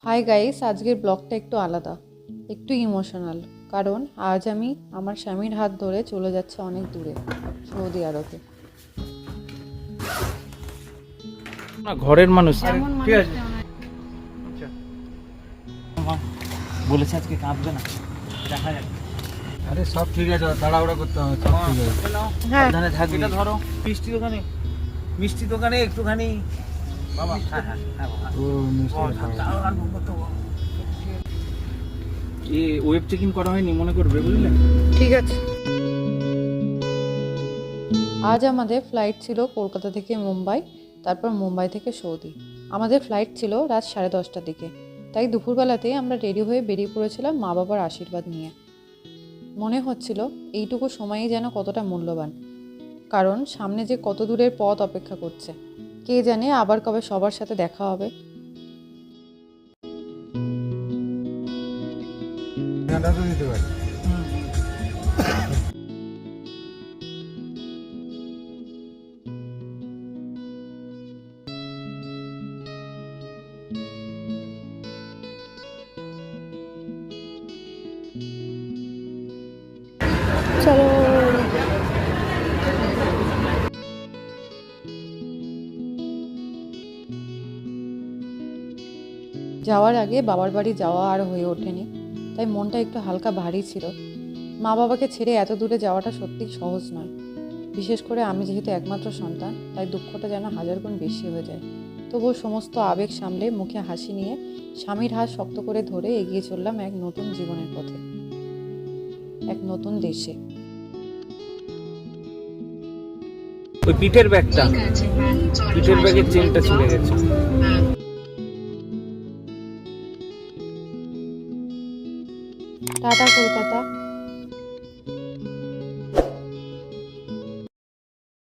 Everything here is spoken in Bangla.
হাই গাইস, আজকের ব্লগটা একটু আলাদা, একটু ইমোশনাল। কারণ আজ আমি আমার স্বামীর হাত ধরে চলে যাচ্ছে অনেক দূরে, সৌদি আরবে। না ঘরের মানুষ ঠিক আছে বলেছে আজকে কাঁদবে না, দেখা যাক। আরে সব ঠিক আছে, তাড়াহুড়া করতে হবে, সব ঠিক আছে। হ্যাঁ, সাবধানে থাকবি। এটা ধরো মিষ্টি দোকানে একটুখানি বাবা। হ্যাঁ হ্যাঁ হ্যাঁ বাবা। ও মিষ্টি খাওয়া। ওয়েব চেক ইন করা হয়নি মনে করবে, বুঝলেন? ঠিক আছে। আজ আমাদের ফ্লাইট ছিল কলকাতা থেকে মুম্বাই, তারপর মুম্বাই থেকে সৌদি। আমাদের ফ্লাইট ছিল রাত 10:30টার দিকে, তাই দুপুরবেলাতেই আমরা রেডি হয়ে বেরিয়ে পড়েছিলাম মা বাবার আশীর্বাদ নিয়ে। মনে হচ্ছিল এইটুকু সময়ই যেন কতটা মূল্যবান, কারণ সামনে যে কত দূরের পথ অপেক্ষা করছে। কে জানে আবার কবে সবার সাথে দেখা হবে। ঠান্ডা তো দিতে পারি। চলো। যাওয়ার আগে বাবার বাড়ি যাওয়া আর হয়ে ওঠেনি, তাই মনটা একটু হালকা ভারী ছিল। মা বাবাকে ছেড়ে এত দূরে যাওয়াটা সত্যিই সহজ নয়। বিশেষ করে আমি যেহেতু একমাত্র সন্তান, তাই দুঃখটা যেন হাজার গুণ বেশি হয়ে যায়। তবুও সমস্ত আবেগ সামলে মুখে হাসি নিয়ে স্বামীর হাত শক্ত করে ধরে এগিয়ে চললাম এক নতুন জীবনের পথে, এক নতুন দেশে। ওই পিঠের ব্যাগটা, পিঠের ব্যাগের চেনটা ছিঁড়ে গেছে। টাটা কলকাতা।